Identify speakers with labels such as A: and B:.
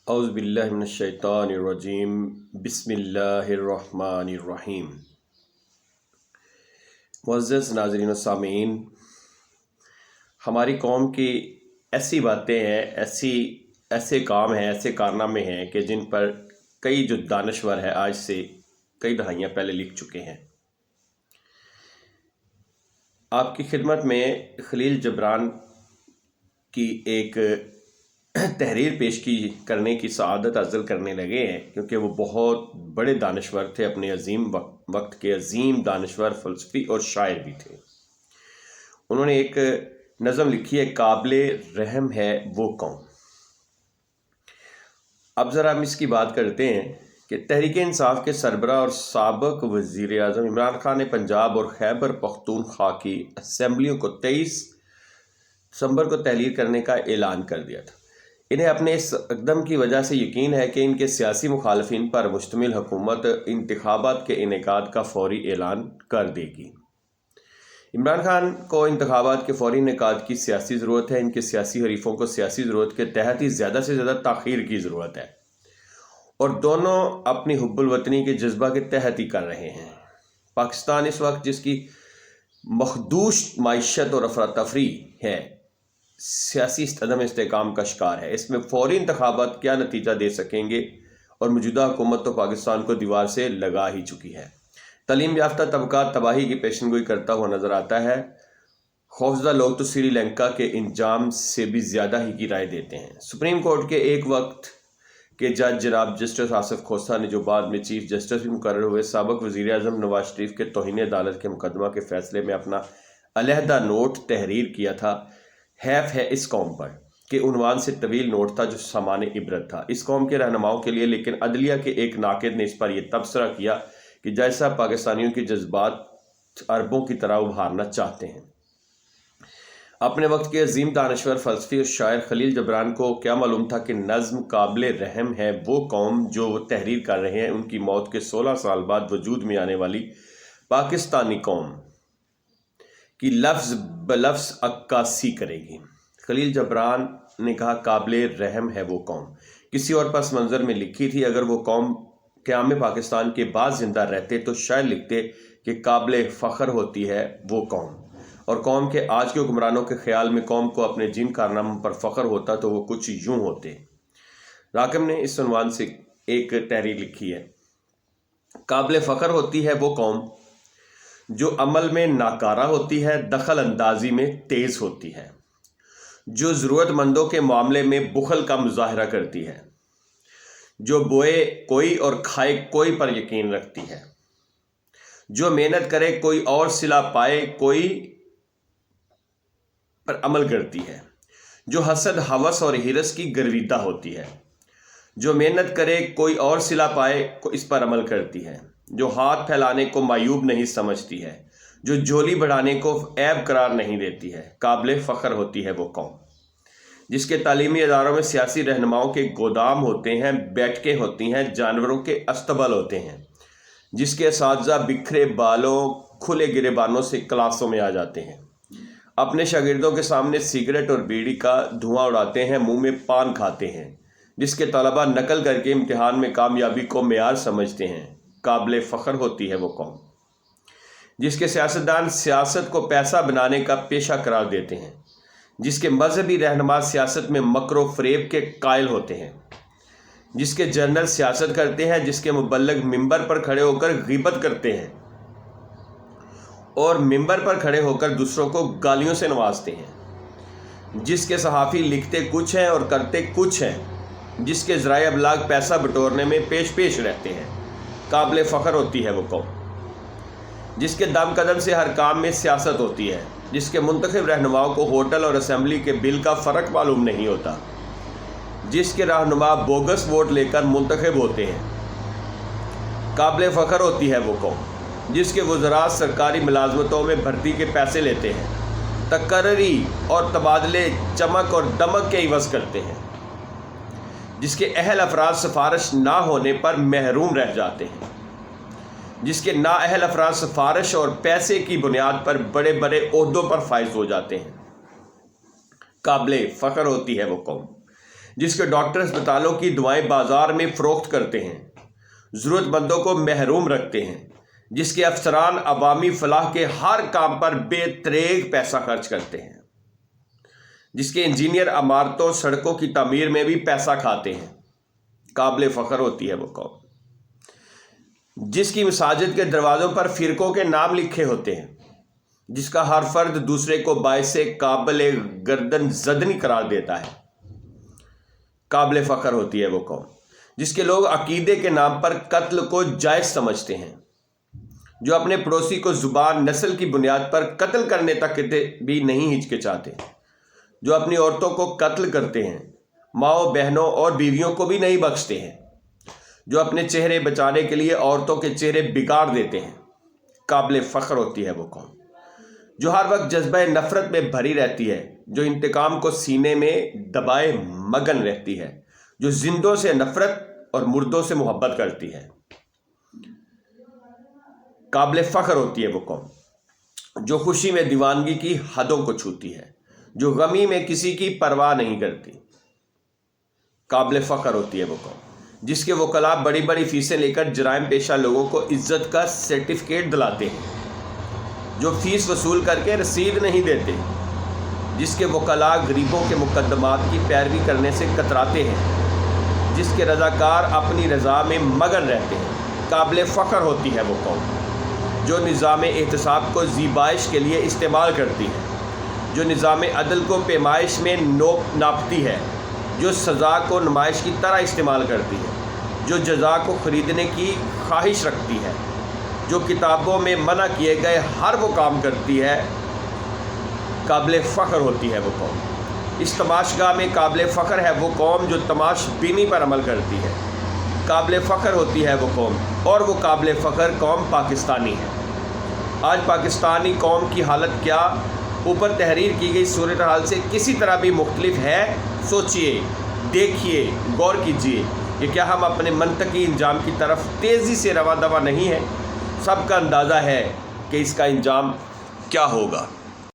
A: اعوذ باللہ من الشیطان الرجیم بسم اللہ الرحمن الرحیم۔ معزز ناظرین و سامعین، ہماری قوم کی ایسی باتیں ہیں، ایسے کام ہیں، ایسے کارنامے ہیں کہ جن پر کئی جو دانشور ہیں آج سے کئی دہائیاں پہلے لکھ چکے ہیں۔ آپ کی خدمت میں خلیل جبران کی ایک تحریر پیش کرنے کی سعادت حاصل کرنے لگے ہیں، کیونکہ وہ بہت بڑے دانشور تھے، اپنے عظیم وقت کے عظیم دانشور، فلسفی اور شاعر بھی تھے۔ انہوں نے ایک نظم لکھی ہے، قابل رحم ہے وہ قوم۔ اب ذرا ہم اس کی بات کرتے ہیں کہ تحریک انصاف کے سربراہ اور سابق وزیر اعظم عمران خان نے پنجاب اور خیبر پختونخوا کی اسمبلیوں کو 23 دسمبر کو تحلیل کرنے کا اعلان کر دیا تھا۔ انہیں اپنے اس اقدام کی وجہ سے یقین ہے کہ ان کے سیاسی مخالفین پر مشتمل حکومت انتخابات کے انعقاد کا فوری اعلان کر دے گی۔ عمران خان کو انتخابات کے فوری انعقاد کی سیاسی ضرورت ہے۔ ان کے سیاسی حریفوں کو سیاسی ضرورت کے تحت ہی زیادہ سے زیادہ تاخیر کی ضرورت ہے، اور دونوں اپنی حب الوطنی کے جذبہ کے تحت ہی کر رہے ہیں۔ پاکستان اس وقت جس کی مخدوش معیشت اور افراتفری ہے، سیاسی عدم استحکام کا شکار ہے۔ اس میں فوری انتخابات کیا نتیجہ دے سکیں گے، اور موجودہ حکومت تو پاکستان کو دیوار سے لگا ہی چکی ہے۔ تعلیم یافتہ طبقات تباہی کی پیشن گوئی کرتا ہوا نظر آتا ہے۔ خوفزدہ لوگ تو سری لنکا کے انجام سے بھی زیادہ ہی کی رائے دیتے ہیں۔ سپریم کورٹ کے ایک وقت کے جج جناب جسٹس آصف کھوسہ نے، جو بعد میں چیف جسٹس بھی مقرر ہوئے، سابق وزیر اعظم نواز شریف کے توہین عدالت کے مقدمہ کے فیصلے میں اپنا علیحدہ نوٹ تحریر کیا تھا، حیف ہے اس قوم پر، کہ عنوان سے طویل نوٹ تھا جو سامان عبرت تھا اس قوم کے رہنماؤں کے لیے، لیکن عدلیہ کے ایک ناقد نے اس پر یہ تبصرہ کیا کہ جیسا پاکستانیوں کے جذبات عربوں کی طرح ابھارنا چاہتے ہیں۔ اپنے وقت کے عظیم دانشور، فلسفی اور شاعر خلیل جبران کو کیا معلوم تھا کہ نظم قابل رحم ہے وہ قوم جو وہ تحریر کر رہے ہیں، ان کی موت کے 16 سال بعد وجود میں آنے والی پاکستانی قوم کی لفظ بلفظ عکاسی کرے گی۔ خلیل جبران نے کہا، قابل رحم ہے وہ قوم۔ کسی اور پس منظر میں لکھی تھی، اگر وہ قوم قیام پاکستان کے بعد زندہ رہتے تو شاید لکھتے کہ قابل فخر ہوتی ہے وہ قوم، اور قوم کے آج کے حکمرانوں کے خیال میں قوم کو اپنے جن کارناموں پر فخر ہوتا تو وہ کچھ یوں ہوتے۔ راکم نے اس عنوان سے ایک تحریر لکھی ہے، قابل فخر ہوتی ہے وہ قوم جو عمل میں ناکارہ ہوتی ہے، دخل اندازی میں تیز ہوتی ہے، جو ضرورت مندوں کے معاملے میں بخل کا مظاہرہ کرتی ہے، جو بوئے کوئی اور کھائے کوئی پر یقین رکھتی ہے، جو محنت کرے کوئی اور صلہ پائے کوئی پر عمل کرتی ہے، جو حسد، ہوس اور ہرس کی گرویدہ ہوتی ہے، جو محنت کرے کوئی اور صلہ پائے اس پر عمل کرتی ہے، جو ہاتھ پھیلانے کو معیوب نہیں سمجھتی ہے، جو جھولی بڑھانے کو عیب قرار نہیں دیتی ہے۔ قابل فخر ہوتی ہے وہ قوم جس کے تعلیمی اداروں میں سیاسی رہنماؤں کے گودام ہوتے ہیں، بیٹھکیں ہوتی ہیں، جانوروں کے استبل ہوتے ہیں، جس کے اساتذہ بکھرے بالوں، کھلے گریبانوں سے کلاسوں میں آ جاتے ہیں، اپنے شاگردوں کے سامنے سگریٹ اور بیڑی کا دھواں اڑاتے ہیں، منہ میں پان کھاتے ہیں، جس کے طلباء نقل کر کے امتحان میں کامیابی کو معیار سمجھتے ہیں۔ قابل فخر ہوتی ہے وہ قوم جس کے سیاستدان سیاست کو پیسہ بنانے کا پیشہ قرار دیتے ہیں، جس کے مذہبی رہنما سیاست میں مکر و فریب کے قائل ہوتے ہیں، جس کے جنرل سیاست کرتے ہیں، جس کے مبلغ ممبر پر کھڑے ہو کر غیبت کرتے ہیں اور ممبر پر کھڑے ہو کر دوسروں کو گالیوں سے نوازتے ہیں، جس کے صحافی لکھتے کچھ ہیں اور کرتے کچھ ہیں، جس کے ذرائع ابلاغ پیسہ بٹورنے میں پیش رہتے ہیں۔ قابل فخر ہوتی ہے وہ قوم جس کے دم قدم سے ہر کام میں سیاست ہوتی ہے، جس کے منتخب رہنماؤں کو ہوٹل اور اسمبلی کے بل کا فرق معلوم نہیں ہوتا، جس کے رہنما بوگس ووٹ لے کر منتخب ہوتے ہیں۔ قابل فخر ہوتی ہے وہ قوم جس کے وزراء سرکاری ملازمتوں میں بھرتی کے پیسے لیتے ہیں، تقرری اور تبادلے چمک اور دمک کے عوض کرتے ہیں، جس کے اہل افراد سفارش نہ ہونے پر محروم رہ جاتے ہیں، جس کے نااہل افراد سفارش اور پیسے کی بنیاد پر بڑے بڑے عہدوں پر فائز ہو جاتے ہیں۔ قابل فخر ہوتی ہے وہ قوم جس کے ڈاکٹر اسپتالوں کی دوائیں بازار میں فروخت کرتے ہیں، ضرورت مندوں کو محروم رکھتے ہیں، جس کے افسران عوامی فلاح کے ہر کام پر بے تریغ پیسہ خرچ کرتے ہیں، جس کے انجینئر عمارتوں سڑکوں کی تعمیر میں بھی پیسہ کھاتے ہیں، قابل فخر ہوتی ہے وہ قوم۔ جس کی مساجد کے دروازوں پر فرقوں کے نام لکھے ہوتے ہیں، جس کا ہر فرد دوسرے کو باعث قابل گردن زدنی قرار دیتا ہے، قابل فخر ہوتی ہے وہ قوم۔ جس کے لوگ عقیدے کے نام پر قتل کو جائز سمجھتے ہیں، جو اپنے پڑوسی کو زبان نسل کی بنیاد پر قتل کرنے تک بھی نہیں ہچکچاتے، جو اپنی عورتوں کو قتل کرتے ہیں، ماؤں بہنوں اور بیویوں کو بھی نہیں بخشتے ہیں، جو اپنے چہرے بچانے کے لیے عورتوں کے چہرے بگاڑ دیتے ہیں، قابل فخر ہوتی ہے وہ قوم۔ جو ہر وقت جذبہ نفرت میں بھری رہتی ہے، جو انتقام کو سینے میں دبائے مگن رہتی ہے، جو زندوں سے نفرت اور مردوں سے محبت کرتی ہے، قابل فخر ہوتی ہے وہ قوم۔ جو خوشی میں دیوانگی کی حدوں کو چھوتی ہے، جو غمی میں کسی کی پرواہ نہیں کرتی، قابل فخر ہوتی ہے وہ قوم۔ جس کے وکلاء بڑی بڑی فیسیں لے کر جرائم پیشہ لوگوں کو عزت کا سرٹیفکیٹ دلاتے ہیں، جو فیس وصول کر کے رسید نہیں دیتے، جس کے وکلاء غریبوں کے مقدمات کی پیروی کرنے سے کتراتے ہیں، جس کے رضاکار اپنی رضا میں مگن رہتے ہیں، قابل فخر ہوتی ہے وہ قوم۔ جو نظام احتساب کو زیبائش کے لیے استعمال کرتی ہے، جو نظام عدل کو پیمائش میں ناپتی ہے، جو سزا کو نمائش کی طرح استعمال کرتی ہے، جو جزا کو خریدنے کی خواہش رکھتی ہے، جو کتابوں میں منع کیے گئے ہر وہ کام کرتی ہے، قابل فخر ہوتی ہے وہ قوم۔ اس تماشگاہ میں قابل فخر ہے وہ قوم جو تماش بینی پر عمل کرتی ہے، قابل فخر ہوتی ہے وہ قوم، اور وہ قابل فخر قوم پاکستانی ہے۔ آج پاکستانی قوم کی حالت کیا اوپر تحریر کی گئی صورتحال سے کسی طرح بھی مختلف ہے؟ سوچئے، دیکھیے، غور کیجئے کہ کیا ہم اپنے منطقی انجام کی طرف تیزی سے رواں دواں نہیں ہیں؟ سب کا اندازہ ہے کہ اس کا انجام کیا ہوگا۔